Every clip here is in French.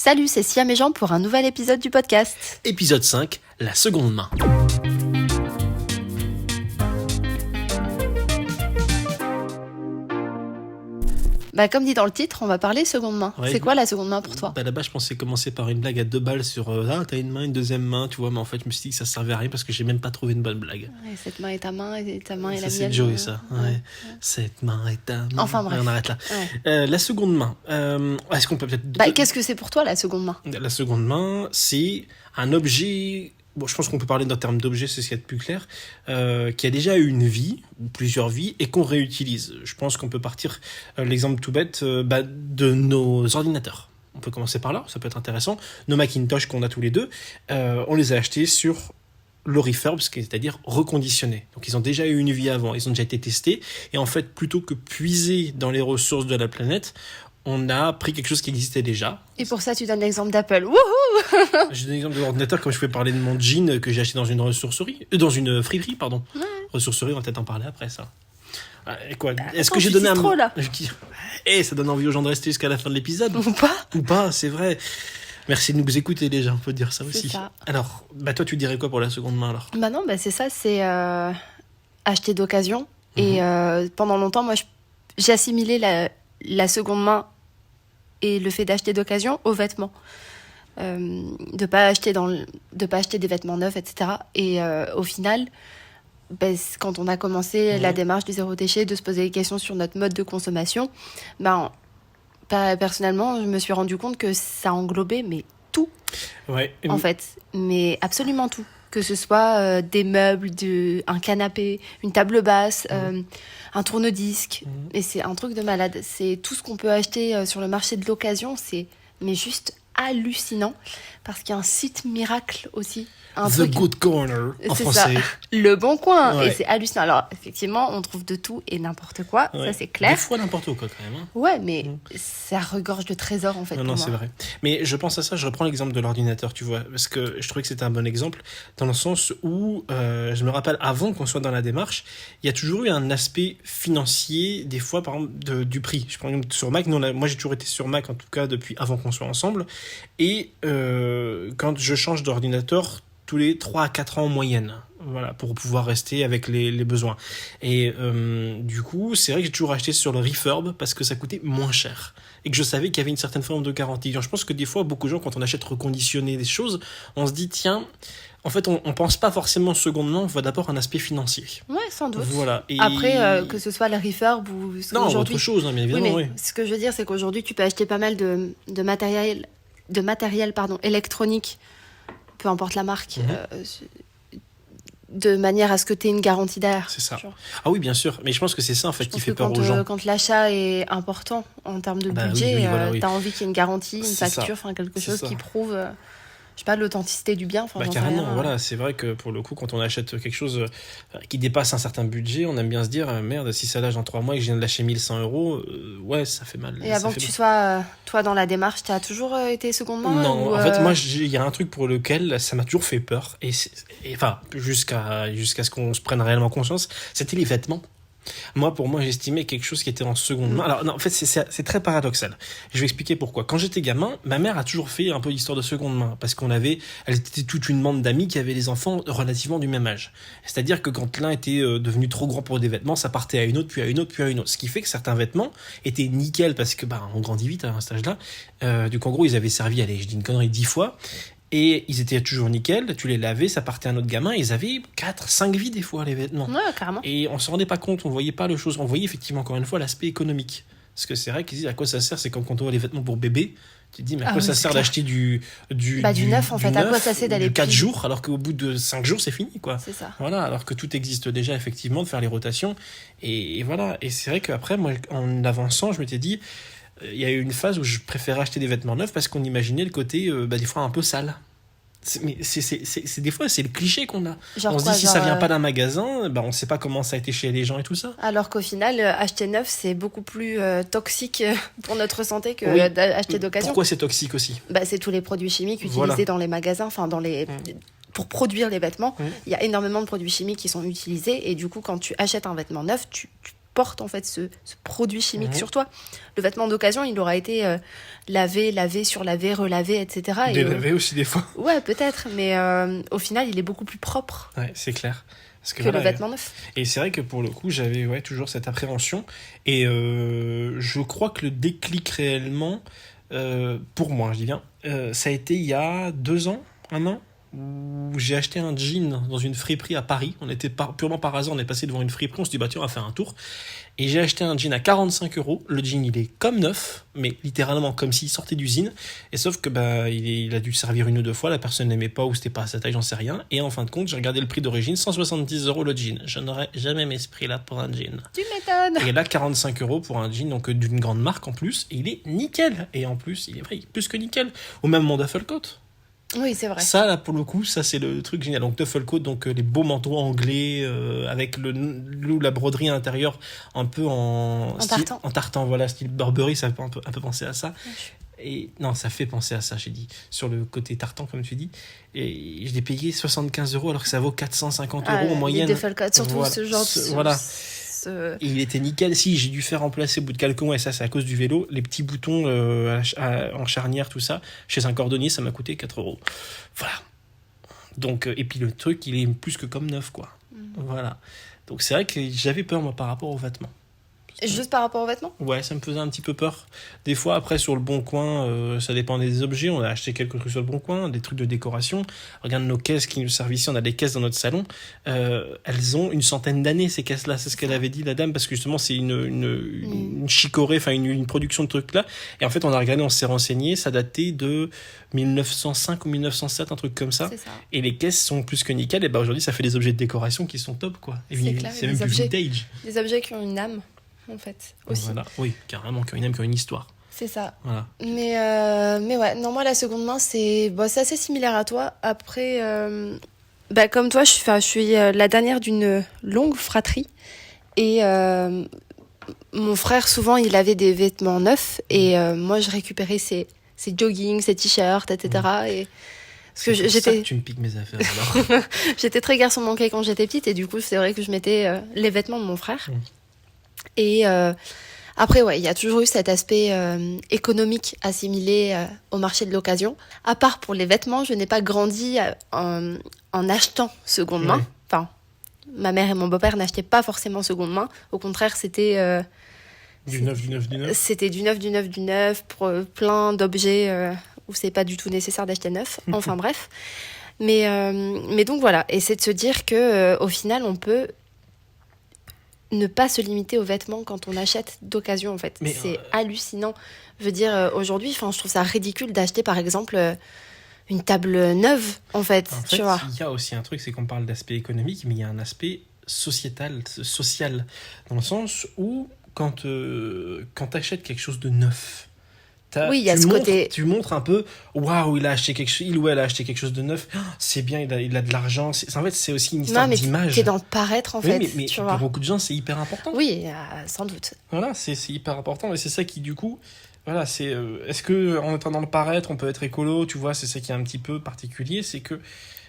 Salut, c'est Siam et Jean pour un nouvel épisode du podcast. Épisode 5, la seconde main. Comme dit dans le titre, on va parler seconde main. Ouais, c'est quoi la seconde main pour toi? Là-bas, je pensais commencer par une blague à 2 balles sur t'as une main, une deuxième main, tu vois, mais en fait, je me suis dit que ça servait à rien parce que j'ai même pas trouvé une bonne blague. Ouais, cette main est ta main et ta main est la Ça, mienne. c'est Joey, ça. Ouais. Cette main est ta main. Enfin, bref. Ouais, on arrête là. Ouais. La seconde main. Est-ce qu'on peut peut-être. Qu'est-ce que c'est pour toi la seconde main? La seconde main, c'est un objet. Bon, je pense qu'on peut parler d'un terme d'objet, c'est ce qu'il y a de plus clair, qui a déjà eu une vie, ou plusieurs vies, et qu'on réutilise. Je pense qu'on peut partir, l'exemple tout bête, de nos ordinateurs. On peut commencer par là, ça peut être intéressant. Nos Macintosh qu'on a tous les deux, on les a achetés sur le refurb, c'est-à-dire reconditionné. Donc ils ont déjà eu une vie avant, ils ont déjà été testés, et en fait, plutôt que puiser dans les ressources de la planète, on a pris quelque chose qui existait déjà. Et pour ça, tu donnes l'exemple d'Apple. Wouhou! Je donne l'exemple de l'ordinateur comme je pouvais parler de mon jean que j'ai acheté dans une ressourcerie, dans une friperie, pardon. Ouais. Ressourcerie, on va peut-être en parler après, ça. Quoi Est-ce que j'ai donné trop, là. Ça donne envie aux gens de rester jusqu'à la fin de l'épisode. Ou pas, c'est vrai. Merci de nous écouter déjà, on peut dire ça aussi. Ça. Alors, toi, tu dirais quoi pour la seconde main alors? C'est ça, c'est acheter d'occasion. Et pendant longtemps, moi, j'ai assimilé la seconde main et le fait d'acheter d'occasion aux vêtements. De pas acheter des vêtements neufs, etc. Et au final, quand on a commencé la démarche du zéro déchet, de se poser des questions sur notre mode de consommation, personnellement, je me suis rendu compte que ça englobait tout, en fait, mais absolument tout. Que ce soit des meubles, un canapé, une table basse, un tourne-disque. Et c'est un truc de malade. C'est tout ce qu'on peut acheter sur le marché de l'occasion. Mais juste hallucinant. Parce qu'il y a un site miracle aussi. Good Corner, en français. Ça, le Bon Coin. Ouais. Et c'est hallucinant. Alors, effectivement, on trouve de tout et n'importe quoi. Ouais. Ça, c'est clair. Des fois, n'importe quoi, quand même. Hein. Ouais, mais ça regorge de trésors, en fait. Non, c'est vrai. Mais je pense à ça, je reprends l'exemple de l'ordinateur, tu vois. Parce que je trouvais que c'était un bon exemple, dans le sens où, je me rappelle, avant qu'on soit dans la démarche, il y a toujours eu un aspect financier, des fois, par exemple, du prix. Je prends exemple sur Mac. Moi, j'ai toujours été sur Mac, en tout cas, depuis avant qu'on soit ensemble. Et quand je change d'ordinateur, tous les 3 à 4 ans en moyenne, voilà, pour pouvoir rester avec les besoins. Et du coup, c'est vrai que j'ai toujours acheté sur le refurb parce que ça coûtait moins cher et que je savais qu'il y avait une certaine forme de garantie. Donc, je pense que des fois, beaucoup de gens, quand on achète reconditionné des choses, on se dit, tiens, en fait, on pense pas forcément seconde main, on voit d'abord un aspect financier. Ouais, sans doute. Voilà. Et après, que ce soit le refurb ou autre chose, bien évidemment. Oui. Ce que je veux dire, c'est qu'aujourd'hui, tu peux acheter pas mal de matériel électronique, peu importe la marque, de manière à ce que tu aies une garantie derrière. C'est ça. Ah oui, bien sûr. Mais je pense que c'est ça, en fait, qui fait peur aux gens. Quand l'achat est important en termes de budget, oui. tu as envie qu'il y ait une garantie, une facture, quelque chose qui prouve... je sais pas, l'authenticité du bien. Carrément, voilà, c'est vrai que pour le coup, quand on achète quelque chose qui dépasse un certain budget, on aime bien se dire, merde, si ça lâche dans 3 mois et que je viens de lâcher 1 100 €, ouais, ça fait mal. Et avant que tu sois, toi, dans la démarche, tu as toujours été seconde main? Non, en fait, moi, il y a un truc pour lequel ça m'a toujours fait peur, et jusqu'à ce qu'on se prenne réellement conscience, c'était les vêtements. Pour moi, j'estimais quelque chose qui était en seconde main. Alors, non, en fait, c'est très paradoxal. Je vais expliquer pourquoi. Quand j'étais gamin, ma mère a toujours fait un peu l'histoire de seconde main, parce elle était toute une bande d'amis qui avaient des enfants relativement du même âge. C'est-à-dire que quand l'un était devenu trop grand pour des vêtements, ça partait à une autre, puis à une autre, puis à une autre. Ce qui fait que certains vêtements étaient nickel, parce que, on grandit vite à cet âge-là. Du coup, en gros, ils avaient servi, allez, je dis une connerie, 10 fois. Et ils étaient toujours nickel, tu les lavais, ça partait à un autre gamin, ils avaient 4, 5 vies des fois, les vêtements. Ouais, carrément. Et on se rendait pas compte, on voyait pas les choses, on voyait effectivement encore une fois l'aspect économique. Parce que c'est vrai qu'ils disent à quoi ça sert, c'est comme quand on voit les vêtements pour bébé, tu te dis mais à quoi ça sert d'acheter du neuf en fait, à quoi ça sert d'aller 4 jours, alors qu'au bout de 5 jours c'est fini quoi. C'est ça. Voilà, alors que tout existe déjà effectivement, de faire les rotations. Et voilà, et c'est vrai qu'après, moi en avançant, je m'étais dit, il y a eu une phase où je préférais acheter des vêtements neufs parce qu'on imaginait le côté des fois un peu sale. Mais c'est des fois c'est le cliché qu'on a. On se dit si ça vient pas d'un magasin, on sait pas comment ça a été chez les gens et tout ça. Alors qu'au final, acheter neuf c'est beaucoup plus toxique pour notre santé que d'acheter d'occasion. Pourquoi c'est toxique aussi? C'est tous les produits chimiques utilisés dans les magasins, pour produire les vêtements. Il y a énormément de produits chimiques qui sont utilisés et du coup quand tu achètes un vêtement neuf, portes en fait ce produit chimique sur toi. Le vêtement d'occasion, il aura été lavé, surlavé, relavé, etc. Délavé aussi des fois. Ouais, peut-être, mais au final, il est beaucoup plus propre Ouais, c'est clair. Parce que le vêtement neuf. Et c'est vrai que pour le coup, j'avais toujours cette appréhension. Et je crois que le déclic réellement, pour moi, je dis bien, ça a été il y a 2 ans, 1 an, où j'ai acheté un jean dans une friperie à Paris. On était purement par hasard, on est passé devant une friperie, on se dit bah tiens, on va faire un tour. Et j'ai acheté un jean à 45€. Le jean, il est comme neuf, mais littéralement comme s'il sortait d'usine. Et sauf que il a dû servir 1 ou 2 fois, la personne n'aimait pas ou c'était pas à sa taille, j'en sais rien. Et en fin de compte, j'ai regardé le prix d'origine, 170€ le jean. Je n'aurais jamais mis ce prix-là pour un jean. Tu m'étonnes. Et là, 45€ pour un jean, donc d'une grande marque en plus. Et il est nickel. Et en plus, il est vrai, plus que nickel. Ou même mon duffel coat. Oui, c'est vrai. Ça, là, pour le coup, ça, c'est le truc génial. Donc, duffel coat, donc les beaux manteaux anglais, avec la broderie à l'intérieur, un peu en tartan. En tartan, voilà, style Burberry, ça fait un peu penser à ça. Et non, ça fait penser à ça, j'ai dit, sur le côté tartan, comme tu dis. Et je l'ai payé 75€, alors que ça vaut 450€ en moyenne. Les duffel coat, surtout voilà. ce genre de... Voilà. Et il était nickel. Si, j'ai dû faire remplacer au bout de quelques mois, et ça c'est à cause du vélo, les petits boutons en charnière, tout ça, chez un cordonnier, ça m'a coûté 4€. Voilà. Donc, et puis le truc, il est plus que comme neuf, quoi. Voilà. Donc c'est vrai que j'avais peur, moi, par rapport aux vêtements. Juste par rapport aux vêtements ? Ouais, ça me faisait un petit peu peur. Des fois, après, sur le Bon Coin, ça dépend des objets. On a acheté quelques trucs sur le Bon Coin, des trucs de décoration. Regarde nos caisses qui nous servent ici. On a des caisses dans notre salon. Elles ont 100 d'années, ces caisses-là. C'est ce qu'elle avait dit, la dame, parce que justement, c'est une chicorée, enfin, une production de trucs-là. Et en fait, on a regardé, on s'est renseigné. Ça datait de 1905 ou 1907, un truc comme ça. C'est ça. Et les caisses sont plus que nickel. Et aujourd'hui, ça fait des objets de décoration qui sont top, quoi. Et C'est clair, c'est même du vintage. Des objets qui ont une âme. En fait, aussi. Voilà. Oui, carrément, qui ont une histoire. C'est ça. Voilà. Mais ouais, non, moi, la seconde main, c'est assez similaire à toi. Après, comme toi, je suis la dernière d'une longue fratrie. Et mon frère, souvent, il avait des vêtements neufs. Et moi, je récupérais ses joggings, ses t-shirts, etc. Et... Parce que c'est ça que tu me piques mes affaires, alors. J'étais très garçon manqué quand j'étais petite. Et du coup, c'est vrai que je mettais les vêtements de mon frère. Et après, ouais, il y a toujours eu cet aspect économique assimilé au marché de l'occasion. À part pour les vêtements, je n'ai pas grandi en achetant seconde main. Ouais. Enfin, ma mère et mon beau-père n'achetaient pas forcément seconde main. Au contraire, c'était... Du neuf. C'était du neuf, pour plein d'objets où c'est pas du tout nécessaire d'acheter neuf. Enfin bref. Mais donc voilà. Et c'est de se dire que au final, on peut... ne pas se limiter aux vêtements quand on achète d'occasion, en fait. C'est hallucinant. Je veux dire, aujourd'hui, je trouve ça ridicule d'acheter, par exemple, une table neuve, en fait. Tu vois. Il y a aussi un truc, c'est qu'on parle d'aspect économique, mais il y a un aspect social, dans le sens où, quand tu achètes quelque chose de neuf, oui, il y a ce côté. Tu montres un peu, waouh, il a acheté quelque chose de neuf, c'est bien, il a de l'argent. En fait, c'est aussi une histoire d'image. T'es dans le paraître, en fait. Mais tu pour vois. beaucoup de gens, c'est hyper important. Oui, sans doute. Voilà, c'est hyper important. Et c'est ça qui, du coup, voilà, c'est. Est-ce que en étant dans le paraître, on peut être écolo, tu vois, c'est ça qui est un petit peu particulier, c'est que.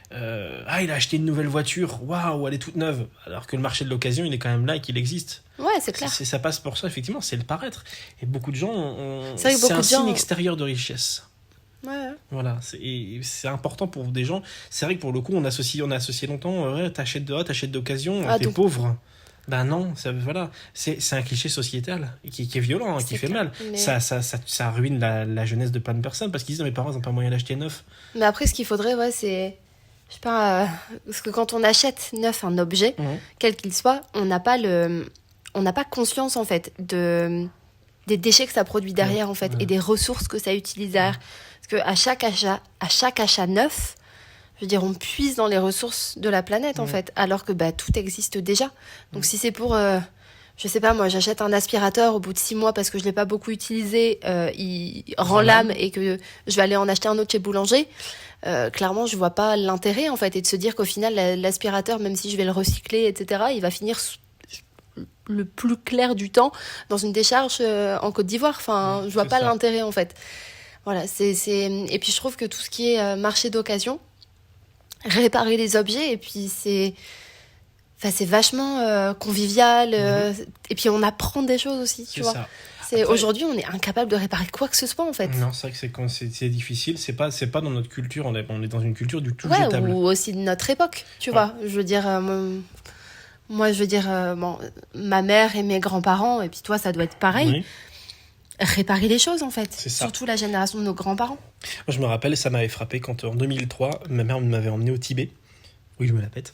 Il a acheté une nouvelle voiture, waouh, elle est toute neuve. Alors que le marché de l'occasion, il est quand même là et qu'il existe. Ouais, c'est clair. Ça passe pour ça, effectivement, c'est le paraître. Et beaucoup de gens c'est un signe extérieur de richesse. Ouais. Voilà, c'est important pour des gens. C'est vrai que pour le coup, on a associé longtemps, t'achètes d'occasion, t'es pauvre. Ben non, voilà, c'est un cliché sociétal qui est violent, qui fait mal. Mais... Ça ruine la jeunesse de plein de personnes parce qu'ils disent mes parents n'ont pas moyen d'acheter neuf. Mais après, ce qu'il faudrait, c'est... Je sais pas, parce que quand on achète neuf un objet, quel qu'il soit, on n'a pas conscience en fait des déchets que ça produit derrière en fait et des ressources que ça utilise derrière. Parce que à chaque achat neuf, je veux dire, on puise dans les ressources de la planète en fait, alors que tout existe déjà. Donc si c'est pour je sais pas, moi j'achète un aspirateur au bout de 6 mois parce que je l'ai pas beaucoup utilisé, il rend l'âme et que je vais aller en acheter un autre chez Boulanger. Clairement, je vois pas l'intérêt en fait, et de se dire qu'au final, l'aspirateur, même si je vais le recycler, etc., il va finir le plus clair du temps dans une décharge en Côte d'Ivoire. Enfin, je vois pas l'intérêt en fait. Voilà, et puis je trouve que tout ce qui est marché d'occasion, réparer les objets, et puis c'est Enfin, c'est vachement convivial. Et puis, on apprend des choses aussi, tu vois. Ça. Aujourd'hui, on est incapable de réparer quoi que ce soit, en fait. Non, c'est vrai que c'est difficile. C'est pas dans notre culture. On est dans une culture du tout Ouais, jetable. ou aussi de notre époque, tu vois. Je veux dire, moi, je veux dire, bon, ma mère et mes grands-parents, et puis toi, ça doit être pareil. Oui. Réparer les choses, en fait. C'est ça. Surtout la génération de nos grands-parents. Moi, je me rappelle, ça m'avait frappé quand en 2003, ma mère m'avait emmené au Tibet. Oui, je me la pète.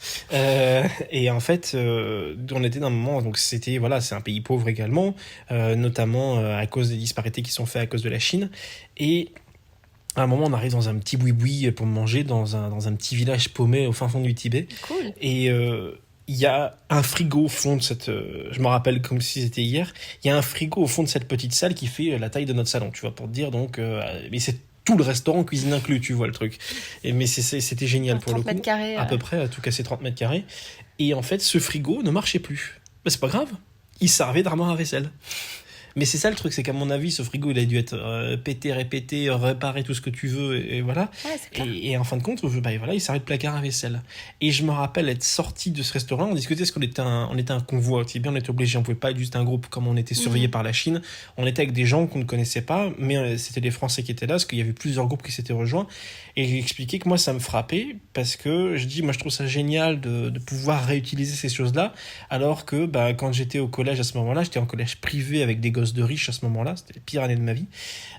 Et en fait, on était dans un moment, donc c'est un pays pauvre également, notamment à cause des disparités qui sont faites à cause de la Chine. Et à un moment, on arrive dans un petit boui-boui pour manger dans un petit village paumé au fin fond du Tibet. Cool. Et il y a un frigo au fond de cette... je me rappelle comme si c'était hier. Il y a un frigo au fond de cette petite salle qui fait la taille de notre salon, tu vois, pour te dire. Donc, mais c'est tout le restaurant, cuisine inclus, tu vois le truc. Mais c'était génial pour le coup. 30 mètres carrés. À peu près, à tout casser 30 mètres carrés. Et en fait, ce frigo ne marchait plus. Bah, c'est pas grave. Il servait d'armoire à vaisselle. Mais c'est ça le truc, c'est qu'à mon avis, ce frigo, il a dû être pété, répété, réparé, tout ce que tu veux, et voilà. Ouais, c'est clair. Et en fin de compte, il servait de placard à vaisselle. Et je me rappelle être sorti de ce restaurant, on discutait parce qu'on était un convoi, c'est bien, on était obligé, on pouvait pas être juste un groupe comme on était surveillé par la Chine. On était avec des gens qu'on ne connaissait pas, mais c'était des Français qui étaient là, parce qu'il y avait plusieurs groupes qui s'étaient rejoints. Et j'ai expliqué que moi, ça me frappait, parce que moi, je trouve ça génial de pouvoir réutiliser ces choses-là, alors que quand j'étais au collège à ce moment-là, j'étais en collège privé avec des gosses de riches à ce moment-là, c'était les pires années de ma vie.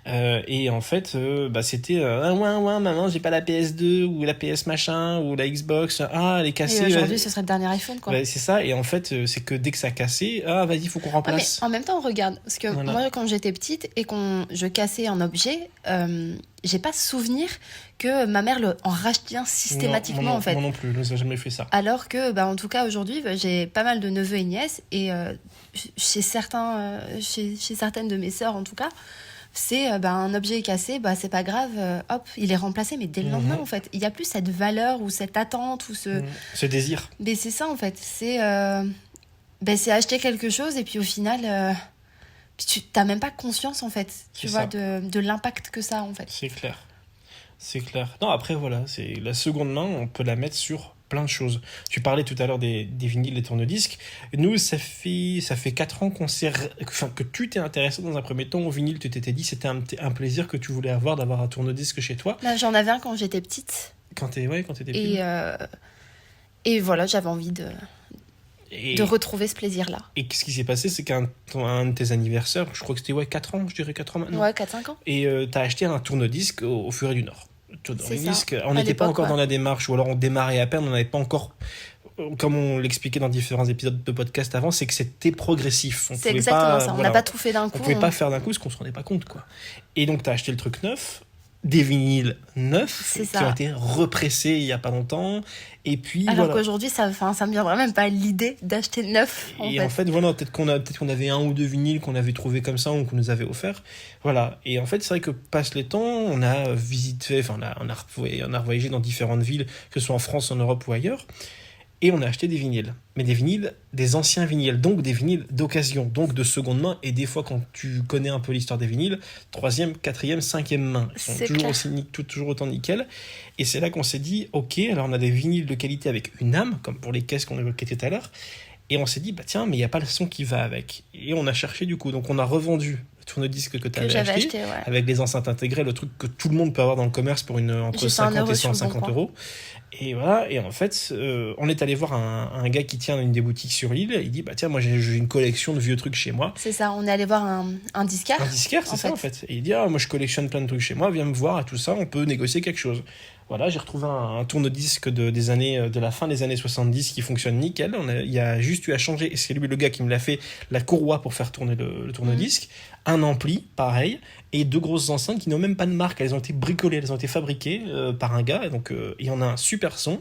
Et en fait, c'était maman, j'ai pas la PS2 ou la PS machin ou la Xbox, elle est cassée. Et aujourd'hui, ce serait le dernier iPhone, quoi. C'est ça, et en fait, c'est que dès que ça cassait, vas-y, faut qu'on remplace. Mais en même temps, regarde, parce que moi, quand j'étais petite et je cassais un objet, j'ai pas souvenir que ma mère en rachetait un systématiquement, en fait. Moi non plus, je n'ai jamais fait ça. Alors que, en tout cas, aujourd'hui, j'ai pas mal de neveux et nièces, et chez certaines de mes sœurs, en tout cas, c'est un objet est cassé, c'est pas grave, hop, il est remplacé, mais dès le lendemain, en fait. Il y a plus cette valeur ou cette attente ou ce désir. Mais c'est ça, en fait. C'est acheter quelque chose, et puis au final, tu n'as même pas conscience, en fait, tu vois, de l'impact que ça a, en fait. C'est clair. Non, après, voilà, c'est la seconde main, on peut la mettre sur plein de choses. Tu parlais tout à l'heure des vinyles, des tourne-disques. Nous, ça fait 4 ans que tu t'es intéressé dans un premier temps au vinyle. Tu t'étais dit c'était un plaisir que tu voulais avoir d'avoir un tourne-disque chez toi. J'en avais un quand j'étais petite. Quand t'étais petite. Et voilà, j'avais envie de retrouver ce plaisir-là. Et ce qui s'est passé, c'est qu'un de tes anniversaires, je crois que c'était 4 ans, je dirais 4 ans maintenant. Ouais, 4-5 ans. Et t'as acheté un tourne-disque au Furet du Nord. On à n'était pas encore dans la démarche, ou alors on démarrait à peine, on n'avait pas encore, comme on l'expliquait dans différents épisodes de podcast avant, c'est que c'était progressif. C'est exactement ça, on n'a pas tout fait d'un coup. On pouvait pas faire d'un coup parce qu'on se rendait pas compte, quoi. Et donc t'as acheté le truc neuf, des vinyles neufs qui ont été repressés il y a pas longtemps, et puis alors qu'aujourd'hui ça me viendrait même pas l'idée d'acheter neuf. En fait voilà, peut-être qu'on avait un ou deux vinyles qu'on avait trouvé comme ça ou qu'on nous avait offert, voilà. Et en fait c'est vrai que passe les temps, on a visité, on a voyagé dans différentes villes, que ce soit en France, en Europe ou ailleurs. Et on a acheté des vinyles. Mais des anciens vinyles, donc des vinyles d'occasion, donc de seconde main. Et des fois, quand tu connais un peu l'histoire des vinyles, 3e, 4e, 5e main. Ils sont toujours autant nickel. Et c'est là qu'on s'est dit, ok, alors on a des vinyles de qualité avec une âme, comme pour les caisses qu'on évoquait tout à l'heure. Et on s'est dit, tiens, mais il n'y a pas le son qui va avec. Et on a cherché du coup. Donc on a revendu le tourne-disque que tu avais acheté, avec les enceintes intégrées, le truc que tout le monde peut avoir dans le commerce pour entre 50 et 150 euros. Et voilà, et en fait, on est allé voir un gars qui tient une des boutiques sur l'île. Il dit, tiens, moi j'ai une collection de vieux trucs chez moi. C'est ça, on est allé voir un disquaire. Un disquaire, c'est ça en fait. Et il dit, moi je collectionne plein de trucs chez moi, viens me voir et tout ça, on peut négocier quelque chose. Voilà, j'ai retrouvé un tourne-disque de la fin des années 70 qui fonctionne nickel. Il y a juste eu à changer, et c'est lui le gars qui me l'a fait, la courroie pour faire tourner le tourne-disque. Un ampli, pareil, et 2 grosses enceintes qui n'ont même pas de marque. Elles ont été bricolées, elles ont été fabriquées par un gars. Et donc, il y en a un super son.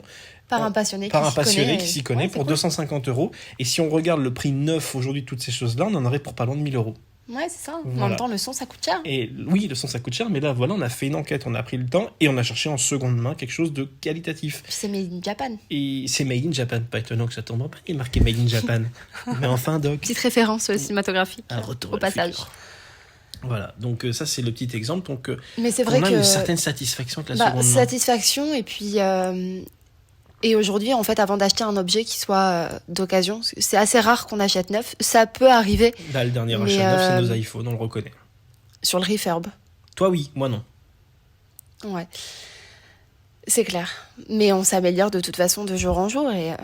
Par un passionné qui s'y connaît pour 250 euros. Et si on regarde le prix neuf aujourd'hui, toutes ces choses-là, on en aurait pour pas loin de 1000 euros. Ouais, c'est ça. Voilà. En même temps, le son, ça coûte cher. Et oui, le son, ça coûte cher, mais là, voilà, on a fait une enquête, on a pris le temps et on a cherché en seconde main quelque chose de qualitatif. C'est Made in Japan. Et c'est Made in Japan. Pas étonnant que ça tombe pas, il est marqué Made in Japan. Mais enfin, Doc. Petite référence cinématographique. Un retour au passage. Voilà, donc ça, c'est le petit exemple. Donc, mais c'est vrai on a une certaine satisfaction avec la seconde main. Satisfaction, et puis Et aujourd'hui, en fait, avant d'acheter un objet qui soit d'occasion, c'est assez rare qu'on achète neuf. Ça peut arriver. Là, le dernier Mais, achat neuf, c'est nos iPhones, on le reconnaît. Sur le refurb. Toi, oui, moi, non. Ouais. C'est clair. Mais on s'améliore de toute façon de jour en jour. Et, De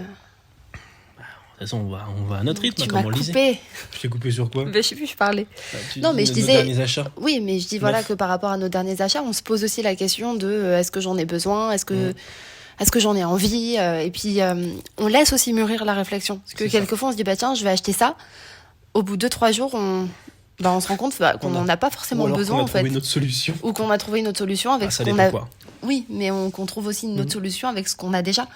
toute façon, on va à notre rythme, tu comme m'as on le disait. coupé. Je t'ai coupé sur quoi? Je sais plus, je parlais. Non, mais je nos disais- derniers achats. Oui, mais je dis voilà que par rapport à nos derniers achats, on se pose aussi la question de est-ce que j'en ai besoin, est-ce que j'en ai envie, et puis on laisse aussi mûrir la réflexion. Parce que C'est ça. quelquefois on se dit bah tiens, je vais acheter ça. Au bout de 2-3 jours, on se rend compte qu'on n'en a pas Ou forcément alors besoin qu'on a en fait, trouvé notre solution. ou qu'on a trouvé une autre solution avec Ah, ce ça qu'on dépend a. quoi. Oui, mais qu'on trouve aussi une autre solution avec ce qu'on a déjà.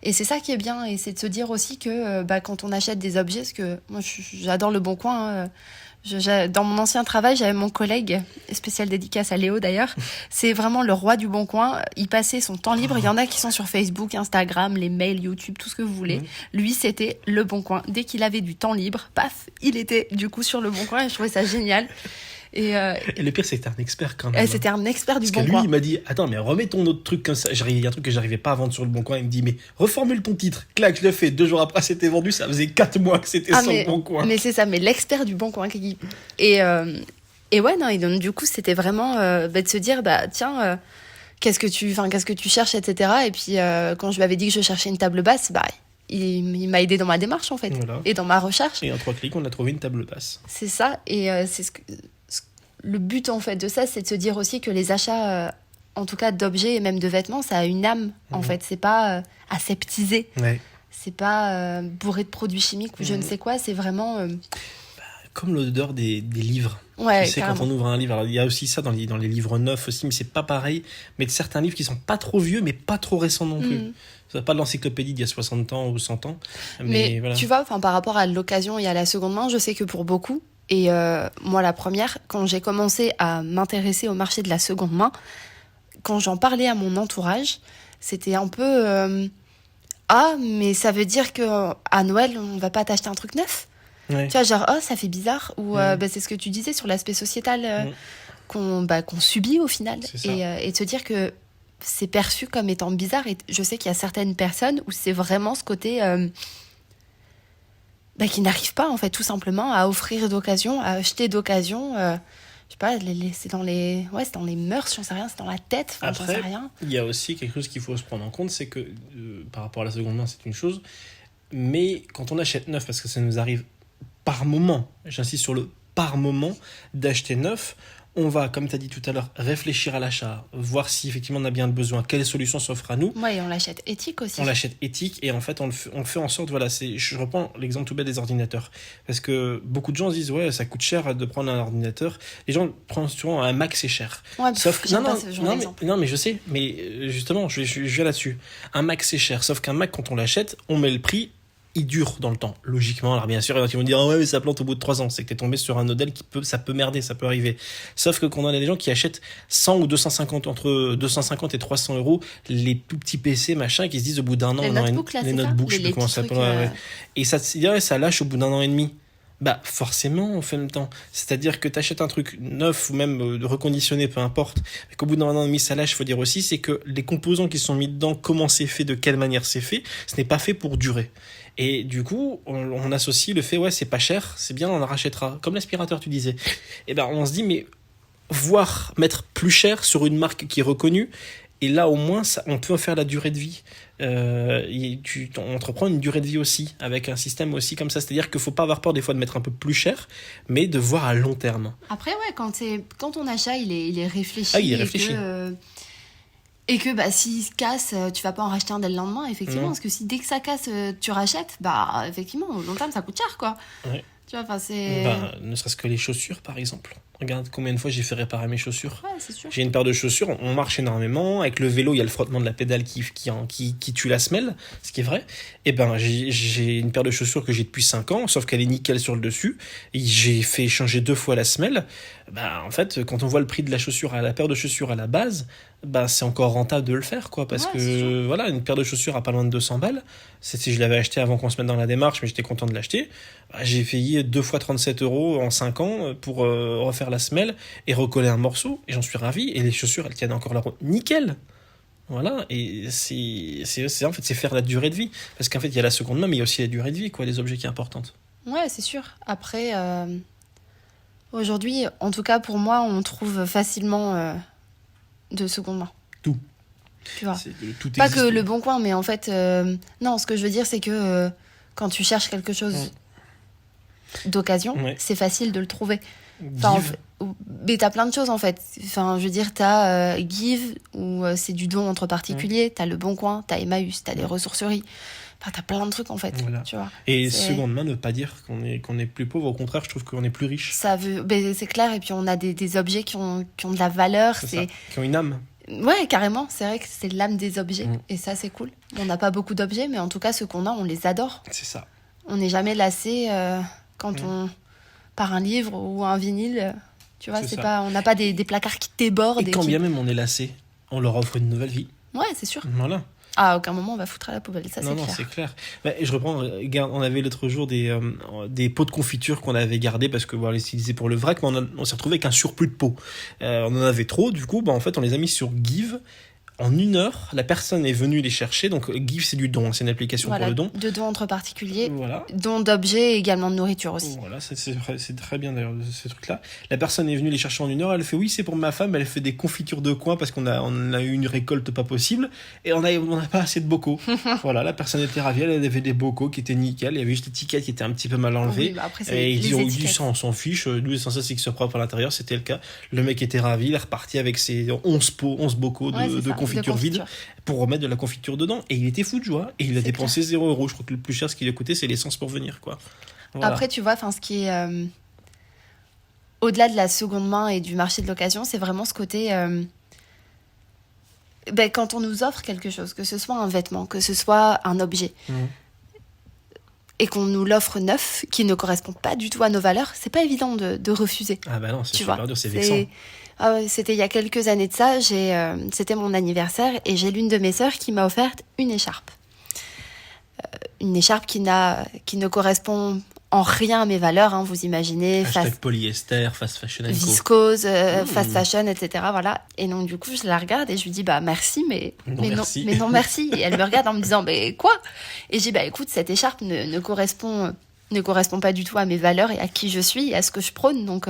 Et c'est ça qui est bien, et c'est de se dire aussi que quand on achète des objets, parce que moi j'adore le Bon Coin, hein, dans mon ancien travail, j'avais mon collègue, spécial dédicace à Léo d'ailleurs, c'est vraiment le roi du Bon Coin. Il passait son temps libre, il y en a qui sont sur Facebook, Instagram, les mails, YouTube, tout ce que vous voulez. Lui, c'était le Bon Coin. Dès qu'il avait du temps libre, paf, il était du coup sur le Bon Coin, et je trouvais ça génial. Et Et le pire, c'est que t'es un expert quand même. c'était un expert du Parce que Bon lui, Coin. il m'a dit attends, mais remets ton autre truc comme ça. Il y a un truc que j'arrivais pas à vendre sur le Bon Coin. Il me dit mais reformule ton titre. Clac, je l'ai fait. 2 jours après, c'était vendu. Ça faisait 4 mois que c'était sur le Bon Coin. Mais c'est ça, mais l'expert du Bon Coin. Et ouais, non, et donc du coup, c'était vraiment de se dire, bah tiens, qu'est-ce que tu cherches, etc. Et puis quand je lui avais dit que je cherchais une table basse, bah il m'a aidé dans ma démarche en fait, Voilà. et dans ma recherche. Et en 3 clics, on a trouvé une table basse. C'est ça, et le but en fait de ça, c'est de se dire aussi que les achats, en tout cas d'objets et même de vêtements, ça a une âme en fait. C'est pas aseptisé, Ouais. c'est pas bourré de produits chimiques ou je ne sais quoi. C'est vraiment Comme l'odeur des livres. ouais, Tu sais, carrément. quand on ouvre un livre, alors il y a aussi ça dans les livres neufs aussi, mais c'est pas pareil. Mais de certains livres qui sont pas trop vieux, mais pas trop récents non plus. Ça pas de l'encyclopédie d'il y a 60 ans ou 100 ans. Mais voilà. tu vois, par rapport à l'occasion et à la seconde main, je sais que pour beaucoup, et moi la première, quand j'ai commencé à m'intéresser au marché de la seconde main, quand j'en parlais à mon entourage, c'était un peu ah, mais ça veut dire que à Noël, on va pas t'acheter un truc neuf? Ouais. Tu vois, genre, oh, ça fait bizarre. Ou c'est ce que tu disais sur l'aspect sociétal qu'on subit au final. C'est ça. Et de se dire que c'est perçu comme étant bizarre. Et je sais qu'il y a certaines personnes où c'est vraiment ce côté qui n'arrivent pas, en fait, tout simplement, à offrir d'occasion, à acheter d'occasion. Je sais pas, c'est dans les mœurs, j'en sais rien, c'est dans la tête, j'en sais Après, rien. il y a aussi quelque chose qu'il faut se prendre en compte, c'est que par rapport à la seconde main, c'est une chose, mais quand on achète neuf, parce que ça nous arrive par moment, j'insiste sur le par moment, d'acheter neuf, on va, comme tu as dit tout à l'heure, réfléchir à l'achat, voir si effectivement on a bien le besoin, quelles solutions s'offrent à nous. Ouais, et on l'achète éthique aussi. On l'achète éthique et en fait on fait en sorte, voilà, je reprends l'exemple tout bête des ordinateurs, parce que beaucoup de gens se disent ouais, ça coûte cher de prendre un ordinateur, les gens prennent souvent un Mac, c'est cher. Ouais, Sauf que j'aime pas ce genre d'exemple. non mais je sais, mais justement je viens là-dessus. Un Mac c'est cher, sauf qu'un Mac quand on l'achète, on met le prix, il dure dans le temps, logiquement. Alors bien sûr, il y en a qui vont dire ah ouais mais ça plante au bout de 3 ans, c'est que t'es tombé sur un modèle ça peut merder, ça peut arriver. Sauf que quand on a des gens qui achètent 100 ou 250, entre 250 et 300 euros, les tout petits PC machin, qui se disent au bout d'un an, Les notebooks, là, les c'est ça notebooks, je sais Les plus comment ça petits s'appelle, trucs, ouais. Et ça lâche au bout d'un an et demi. Bah forcément, en fait, même temps. C'est-à-dire que t'achètes un truc neuf ou même reconditionné, peu importe, mais qu'au bout d'un an et demi ça lâche, faut dire aussi, c'est que les composants qui sont mis dedans, comment c'est fait, de quelle manière c'est fait, ce n'est pas fait pour durer. Et du coup, on associe le fait, ouais, c'est pas cher, c'est bien, on en rachètera. Comme l'aspirateur, tu disais. Et ben, on se dit, mais voir mettre plus cher sur une marque qui est reconnue, et là, au moins, on peut faire la durée de vie. On entreprend une durée de vie aussi, avec un système aussi comme ça. C'est-à-dire qu'il ne faut pas avoir peur des fois de mettre un peu plus cher, mais de voir à long terme. Après, ouais, quand ton achat, il est réfléchi. Ah, il est réfléchi. Et que s'il se casse, tu vas pas en racheter un dès le lendemain, effectivement. Non. Parce que si dès que ça casse, tu rachètes, effectivement, au long terme, ça coûte cher, quoi. Ouais. Tu vois, enfin, c'est... Ne serait-ce que les chaussures, par exemple. Regarde combien de fois j'ai fait réparer mes chaussures. Ouais, c'est sûr. J'ai une paire de chaussures, on marche énormément. Avec le vélo, il y a le frottement de la pédale qui tue la semelle, ce qui est vrai. Et ben, j'ai une paire de chaussures que j'ai depuis 5 ans, sauf qu'elle est nickel sur le dessus. Et j'ai fait changer 2 fois la semelle. En fait, quand on voit le prix de la paire de chaussures à la base, c'est encore rentable de le faire, quoi. Parce que, voilà, une paire de chaussures à pas loin de 200 balles. Si je l'avais acheté avant qu'on se mette dans la démarche, mais j'étais content de l'acheter. J'ai payé 2 fois 37 € en 5 ans pour refaire la semelle et recoller un morceau, et j'en suis ravi. Et les chaussures, elles tiennent encore la route nickel. Voilà, et en fait, c'est faire la durée de vie. Parce qu'en fait, il y a la seconde main, mais il y a aussi la durée de vie, quoi, des objets qui est importante. Ouais, c'est sûr. Après, aujourd'hui, en tout cas pour moi, on trouve facilement de seconde main. Tout. Tu vois. Tout Pas existe. que le bon coin, mais en fait, non, ce que je veux dire, c'est que quand tu cherches quelque chose d'occasion, Ouais. c'est facile de le trouver. Enfin, Give. mais t'as plein de choses en fait. Enfin, je veux dire, t'as Give, où c'est du don entre particuliers, t'as Le Bon Coin, t'as Emmaüs, t'as des ressourceries. Enfin, t'as plein de trucs en fait, Voilà. tu vois. Et C'est- seconde main ne veut pas dire qu'on est plus pauvre, au contraire, je trouve qu'on est plus riche. Ça veut, ben, c'est clair, et puis on a des objets qui ont de la valeur. C'est ça. Qui ont une âme. Ouais, carrément, c'est vrai que c'est l'âme des objets, Mm. et ça c'est cool. On n'a pas beaucoup d'objets, mais en tout cas, ceux qu'on a, on les adore. C'est ça. On n'est jamais lassé quand Mm. on par un livre ou un vinyle. Tu vois, C'est c'est ça. pas, on n'a pas des placards qui débordent. Et quand bien même on est lassé, on leur offre une nouvelle vie. Ouais, c'est sûr. Voilà. À aucun moment on va foutre à la poubelle, ça Non, c'est non, clair. c'est clair. Bah, et je reprends, regarde, on avait l'autre jour des pots de confiture qu'on avait gardés parce que voilà, on les utilisait pour le vrac, mais on s'est retrouvé avec un surplus de pots. On en avait trop, du coup, bah, en fait, on les a mis sur Give. En 1 heure, la personne est venue les chercher. Donc, Give, c'est du don, c'est une application Voilà, pour le don. de dons entre particuliers, Voilà. dons d'objets et également de nourriture aussi. Voilà, c'est très bien d'ailleurs ces trucs-là. La personne est venue les chercher en 1 heure. Elle fait oui, c'est pour ma femme. Elle fait des confitures de coin parce on a eu une récolte pas possible et on n'a pas assez de bocaux. Voilà, la personne était ravie. Elle avait des bocaux qui étaient nickel. Il y avait juste l'étiquette qui était un petit peu mal enlevée. Oui, bah après, c'est Et ils les disent étiquettes. ça, on s'en fiche. Nous, l'essentiel c'est qu'ils soient propres à l'intérieur. C'était le cas. Le mec était ravi. Il est reparti avec ses 11 pots, 11 bocaux Ouais, c'est de ça, confiture vide pour remettre de la confiture dedans. Et il était fou de joie. Et il a C'est dépensé 0 €. Je crois que le plus cher, ce qu'il a coûté, c'est l'essence pour venir, quoi. Voilà. Après, tu vois, enfin, ce qui est au-delà de la seconde main et du marché de l'occasion, c'est vraiment ce côté. Ben, quand on nous offre quelque chose, que ce soit un vêtement, que ce soit un objet, Mhm. et qu'on nous l'offre neuf, qui ne correspond pas du tout à nos valeurs, c'est pas évident de refuser. Ah bah non, c'est Tu super vois, dur, c'est vexant. Ah ouais, c'était il y a quelques années de ça, c'était mon anniversaire et j'ai l'une de mes sœurs qui m'a offert une écharpe. Une écharpe qui ne correspond en rien à mes valeurs, hein, vous imaginez, Hashtag polyester, fast fashion and co. viscose, fast fashion, etc. Voilà. Et donc du coup, je la regarde et je lui dis bah merci, Non, merci. mais non merci. Et elle me regarde en me disant mais quoi? Et j'ai dit bah écoute, cette écharpe ne correspond pas du tout à mes valeurs et à qui je suis et à ce que je prône, donc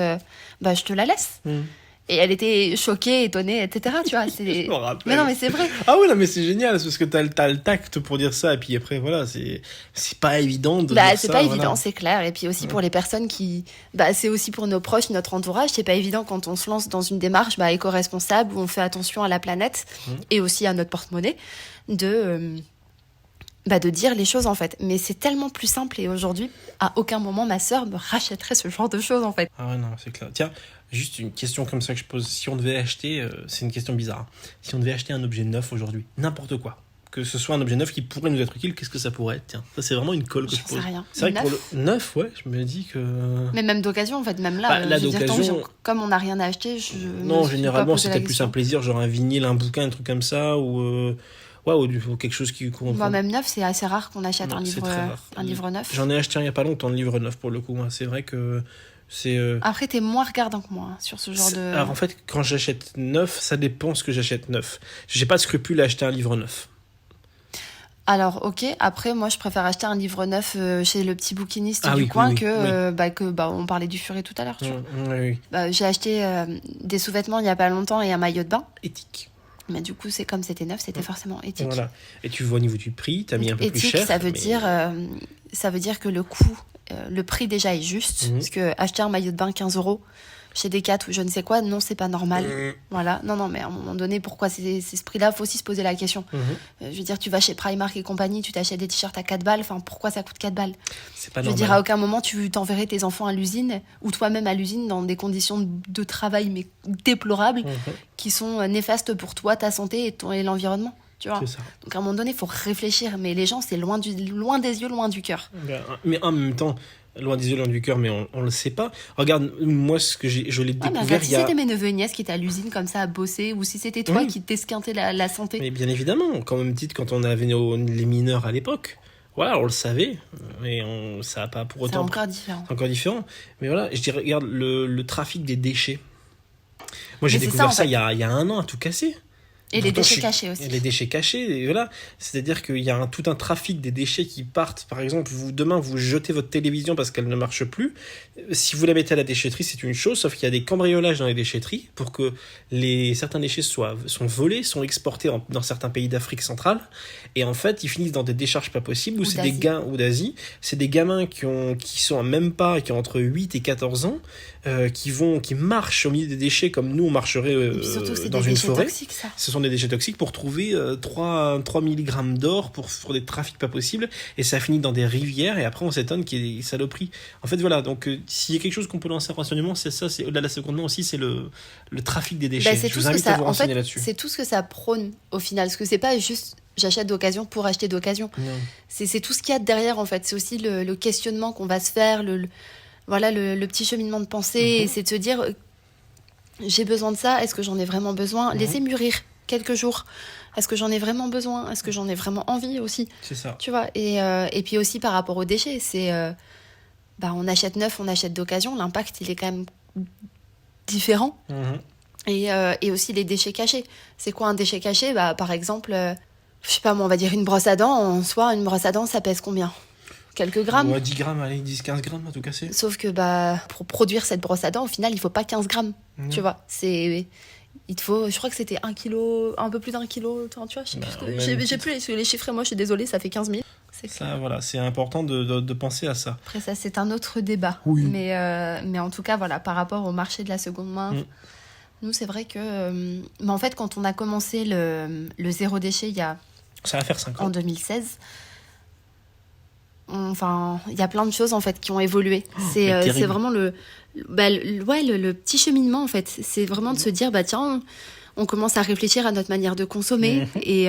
bah je te la laisse. Mm. Et elle était choquée, étonnée, etc. Tu vois, Je me rappelle. mais non, mais c'est vrai. Ah oui, non, mais c'est génial, c'est parce que t'as le tact pour dire ça, et puis après, voilà, c'est pas évident de Bah, dire c'est ça, pas voilà. évident, c'est clair. Et puis aussi pour les personnes qui. Bah, c'est aussi pour nos proches, notre entourage. C'est pas évident quand on se lance dans une démarche bah, éco-responsable où on fait attention à la planète et aussi à notre porte-monnaie de dire les choses en fait. Mais c'est tellement plus simple et aujourd'hui, à aucun moment ma sœur me rachèterait ce genre de choses en fait. Ah ouais, non, c'est clair. Tiens, juste une question comme ça que je pose. Si on devait acheter, c'est une question bizarre, hein. Si on devait acheter un objet neuf aujourd'hui, n'importe quoi, que ce soit un objet neuf qui pourrait nous être utile, qu'est-ce que ça pourrait être? Tiens, ça c'est vraiment une colle que J'en je sais pose. rien. C'est vrai que pour Neuf le neuf, ouais, je me dis que... Mais même d'occasion en fait, même là. Bah, là, je veux dire, d'occasion- comme on n'a rien à acheter, je. Non, me suis pas généralement, posé la c'était plus question. un plaisir, genre un vinyle, un bouquin, un truc comme ça, ou ou quelque chose qui... Moi, même neuf, c'est assez rare qu'on achète Non, un c'est livre, très rare. un livre neuf. J'en ai acheté un il y a pas longtemps, le livre neuf pour le coup. Moi. C'est vrai que c'est. Après, t'es moins regardant que moi hein, sur ce genre de. Alors en fait, quand j'achète neuf, ça dépend ce que j'achète neuf. J'ai pas de scrupule à acheter un livre neuf. Alors, ok. Après, moi, je préfère acheter un livre neuf chez le petit bouquiniste Ah du oui, coin oui, que on parlait du furet tout à l'heure. Tu vois. Oui. Bah, j'ai acheté des sous-vêtements il y a pas longtemps et un maillot de bain. Éthique. Mais du coup, c'est comme c'était neuf, c'était forcément éthique. Voilà. Et tu vois au niveau du prix, t'as mis un peu plus Éthique, cher. ça veut mais- dire que le coût, le prix déjà est juste. Mhm. Parce que acheter un maillot de bain 15 € chez Decat ou je ne sais quoi, non, c'est pas normal. Voilà. Non, mais à un moment donné, pourquoi c'est ce prix-là? Faut aussi se poser la question. Mhm. Je veux dire, tu vas chez Primark et compagnie, tu t'achètes des t-shirts à 4 balles. Enfin, pourquoi ça coûte 4 balles? C'est pas Je veux normal. dire, à aucun moment, tu t'enverrais tes enfants à l'usine ou toi-même à l'usine dans des conditions de travail mais déplorables Mhm. qui sont néfastes pour toi, ta santé et l'environnement. Tu vois. C'est ça. Donc à un moment donné, il faut réfléchir. Mais les gens, c'est loin des yeux, loin du cœur. Mais en même temps, loin des yeux, loin du cœur, mais on le sait pas. Regarde, moi, je l'ai Ah, mais découvert regarde, il si y a. c'était mes neveux et nièces qui étaient à l'usine comme ça à bosser, ou si c'était toi Oui. qui t'esquintais la santé. Mais bien évidemment, quand même dit quand on avait les mineurs à l'époque, voilà, on le savait, mais ça n'a pas pour C'est autant. encore différent. C'est encore différent. Mais voilà, je dirais, regarde, le trafic des déchets. Moi, j'ai Mais c'est découvert ça, en ça, fait. il y a 1 an à tout casser. Et les déchets cachés aussi. Et les déchets cachés, et voilà. C'est-à-dire qu'il y a tout un trafic des déchets qui partent. Par exemple, demain, vous jetez votre télévision parce qu'elle ne marche plus. Si vous la mettez à la déchetterie, c'est une chose, sauf qu'il y a des cambriolages dans les déchetteries pour que certains déchets sont volés, sont exportés dans certains pays d'Afrique centrale. Et en fait, ils finissent dans des décharges pas possibles, ou d'Asie. C'est des gamins qui sont même pas, qui ont entre 8 et 14 ans, qui marchent au milieu des déchets comme nous on marcherait dans une forêt. Toxiques, ça. Ce sont des déchets toxiques pour trouver 3 mg d'or pour des trafics pas possibles, et ça finit dans des rivières, et après on s'étonne qu'il y ait des saloperies. En fait voilà, donc s'il y a quelque chose qu'on peut lancer en renseignement, c'est ça, c'est au-delà de la seconde main aussi, c'est le trafic des déchets. C'est je vous invite à vous renseigner là-dessus. C'est tout ce que ça prône au final, parce que c'est pas juste j'achète d'occasion pour acheter d'occasion. C'est tout ce qu'il y a derrière en fait, c'est aussi le questionnement qu'on va se faire, le petit cheminement de pensée, et c'est de se dire j'ai besoin de ça, est-ce que j'en ai vraiment besoin, laisser mûrir quelques jours, est-ce que j'en ai vraiment besoin, est-ce que j'en ai vraiment envie aussi, c'est ça, tu vois, et puis aussi par rapport aux déchets, c'est on achète neuf, on achète d'occasion, l'impact il est quand même différent. Et aussi les déchets cachés, c'est quoi un déchet caché? Par exemple, je sais pas moi, on va dire une brosse à dents, en soi une brosse à dents ça pèse combien? Quelques grammes. 10 grammes, allez, 10-15 grammes à tout casser. Sauf que pour produire cette brosse à dents, au final, il faut pas 15 grammes. Tu vois, il te faut, je crois que c'était 1 kilo, un peu plus d'1 kilo, tu vois, j'ai plus les chiffres, et moi je suis désolée, ça fait 15 000. Ça, voilà, c'est important de penser à ça. Après ça, c'est un autre débat. Oui. Mais en tout cas, voilà, par rapport au marché de la seconde main, nous, c'est vrai que... en fait, quand on a commencé le zéro déchet, ça va faire 5 ans. En 2016... il y a plein de choses en fait qui ont évolué. C'est vraiment le petit cheminement en fait. C'est vraiment de se dire tiens, on commence à réfléchir à notre manière de consommer et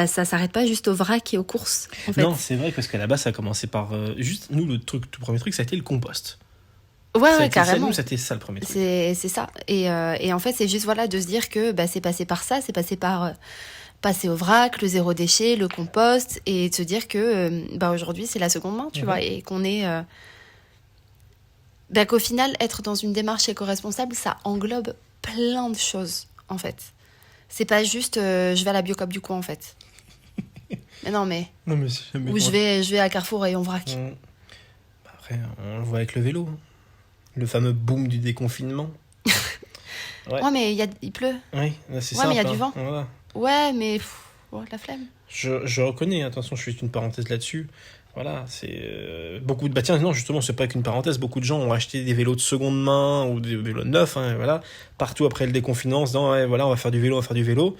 ça s'arrête pas juste au vrac et aux courses. En fait. Non, c'est vrai, parce qu'à la base ça a commencé par juste nous, le tout premier truc ça a été le compost. Ouais, carrément. Nous, c'était ça le premier truc. C'est ça. Et en fait c'est juste de se dire que c'est passé par ça, c'est passé par passer au vrac, le zéro déchet, le compost, et de se dire que aujourd'hui c'est la seconde main, tu vois, et qu'on est qu'au final être dans une démarche éco-responsable, ça englobe plein de choses en fait. C'est pas juste je vais à la Biocoop du coin en fait. mais non mais ou je vais à Carrefour et on vrac. Après on le voit avec le vélo, le fameux boom du déconfinement. Ouais mais il pleut. Oui, c'est ça. Ouais mais il y a du vent. Voilà. Ouais, mais la flemme. Je reconnais, attention, je fais une parenthèse là-dessus. Voilà, c'est beaucoup de... tiens, non, justement, c'est pas qu'une parenthèse. Beaucoup de gens ont acheté des vélos de seconde main ou des vélos neufs, voilà, partout après le déconfinement, en se disant, on va faire du vélo.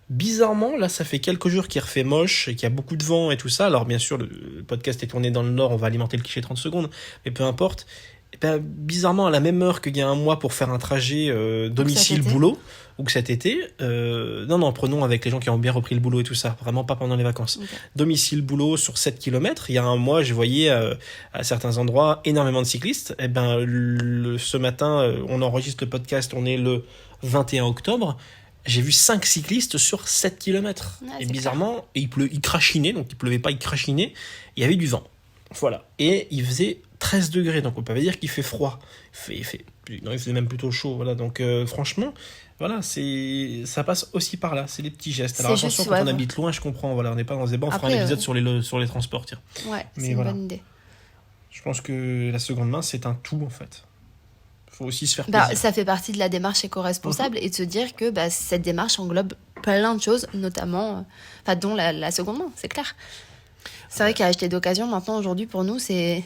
Bizarrement, là, ça fait quelques jours qu'il refait moche et qu'il y a beaucoup de vent et tout ça. Alors, bien sûr, le podcast est tourné dans le Nord, on va alimenter le cliché 30 secondes, mais peu importe. Bizarrement, à la même heure qu'il y a un mois pour faire un trajet domicile-boulot, ou que cet été, prenons avec les gens qui ont bien repris le boulot et tout ça, vraiment pas pendant les vacances. Okay. Domicile-boulot sur 7 km, il y a un mois, je voyais à certains endroits énormément de cyclistes. Ce matin, on enregistre le podcast, on est le 21 octobre, j'ai vu 5 cyclistes sur 7 km. Et bizarrement, il crachinait, donc il pleuvait pas, il crachinait, il y avait du vent. Voilà. Et il faisait 13 degrés, donc on peut pas dire qu'il fait froid. Il faisait même plutôt chaud. Voilà. Donc franchement, voilà, ça passe aussi par là. C'est les petits gestes. Alors attention, quand on habite loin, je comprends. Voilà, on n'est pas dans des débats. On fera un épisode sur les transports. Tiens. Ouais, c'est une bonne idée. Je pense que la seconde main, c'est un tout en fait. Faut aussi se faire plaisir. Ça fait partie de la démarche éco-responsable et de se dire que cette démarche englobe plein de choses, notamment, dont la seconde main, c'est clair. C'est vrai qu'acheter d'occasion, maintenant, aujourd'hui, pour nous, c'est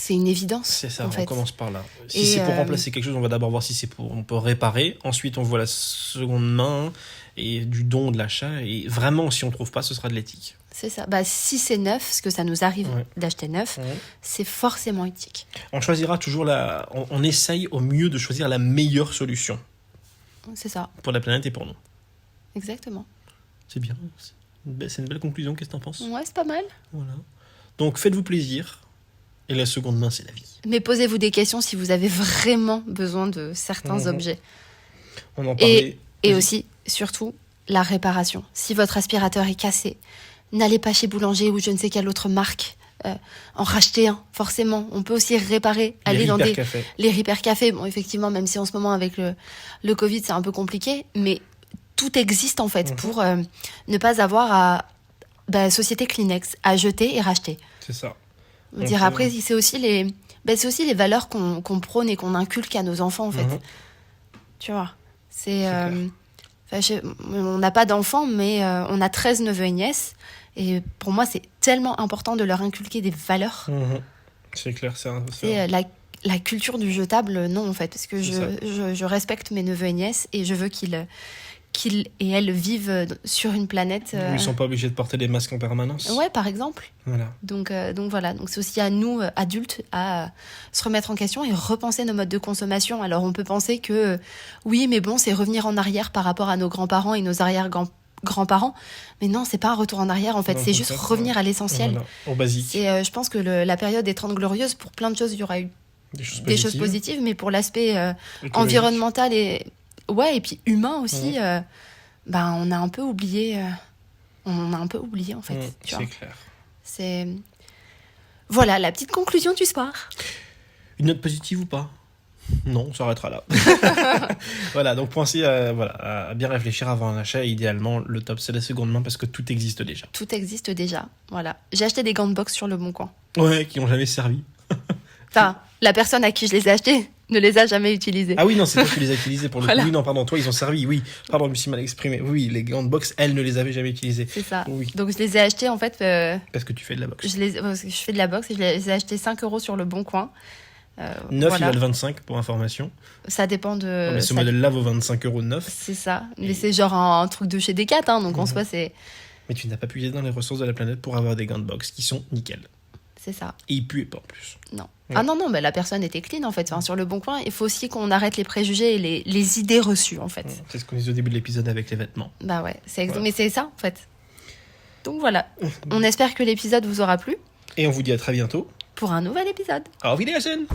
une évidence. C'est ça, on commence par là. Si c'est pour remplacer quelque chose, on va d'abord voir si on peut réparer. Ensuite, on voit la seconde main et du don, de l'achat. Et vraiment, si on ne trouve pas, ce sera de l'éthique. C'est ça. Si c'est neuf, ce que ça nous arrive d'acheter neuf, c'est forcément éthique. On choisira toujours on essaye au mieux de choisir la meilleure solution. C'est ça. Pour la planète et pour nous. Exactement. C'est bien. C'est une belle conclusion. Qu'est-ce que t'en penses ? Ouais, c'est pas mal. Voilà. Donc, faites-vous plaisir. Et la seconde main, c'est la vie. Mais posez-vous des questions si vous avez vraiment besoin de certains objets. On en parlait. Et aussi, surtout, la réparation. Si votre aspirateur est cassé, n'allez pas chez Boulanger ou je ne sais quelle autre marque. En racheter un, forcément. On peut aussi réparer. Aller dans les Repair Café. Bon, effectivement, même si en ce moment, avec le Covid, c'est un peu compliqué. Mais tout existe en fait pour ne pas avoir à société Kleenex à jeter et racheter. C'est ça. Dire après c'est aussi les valeurs qu'on prône et qu'on inculque à nos enfants en fait. Tu vois, on n'a pas d'enfants mais on a 13 neveux et nièces et pour moi c'est tellement important de leur inculquer des valeurs. C'est clair, c'est la culture du jetable, non en fait, parce que je respecte mes neveux et nièces et je veux qu'ils et elles vivent sur une planète où ils sont pas obligés de porter des masques en permanence. Ouais, par exemple. Voilà. Donc voilà, donc c'est aussi à nous adultes à se remettre en question et repenser nos modes de consommation. Alors on peut penser que oui, mais bon, c'est revenir en arrière par rapport à nos grands-parents et nos arrière-grands-parents, mais non, c'est pas un retour en arrière en fait, c'est juste revenir à l'essentiel. Voilà, au basique. Et je pense que la période des 30 glorieuses, pour plein de choses, il y aura eu des choses positives, mais pour l'aspect environnemental et puis humain aussi, on a un peu oublié en fait. C'est clair. C'est voilà la petite conclusion du soir. Une note positive ou pas? Non, on s'arrêtera là. Voilà, donc pensez à bien réfléchir avant un achat. Idéalement, le top, c'est la seconde main parce que tout existe déjà. Tout existe déjà, voilà. J'ai acheté des gants de boxe sur Le Bon Coin. Ouais, qui n'ont jamais servi. Enfin, la personne à qui je les ai achetés ne les a jamais utilisés. Ah oui, non, c'est toi qui les as utilisés pour le Voilà. coup. Oui, non, pardon, toi, ils ont servi, oui. Pardon, je me suis mal exprimé. Oui, les gants de boxe, elle ne les avait jamais utilisés. C'est ça. Oui. Donc je les ai achetés en fait... Parce que tu fais de la boxe. parce que je fais de la boxe et je les ai achetés 5 € sur Le Bon Coin. 9, ils valent 25 pour information. Ça dépend de... Mais ce modèle-là vaut 25 € de neuf. C'est ça. Mais c'est genre un truc de chez Decat, hein, donc en soi, c'est... Mais tu n'as pas puisé dans les ressources de la planète pour avoir des gants de boxe qui sont nickel. C'est ça. Et ils puaient pas en plus. Non. Ouais. Ah non, la personne était clean en fait. Enfin, sur Le Bon Coin, il faut aussi qu'on arrête les préjugés et les idées reçues en fait. C'est ce qu'on disait au début de l'épisode avec les vêtements. Bah ouais, Voilà. mais c'est ça en fait. Donc voilà. On espère que l'épisode vous aura plu Et on vous dit à très bientôt pour un nouvel épisode. Auf Wiedersehen!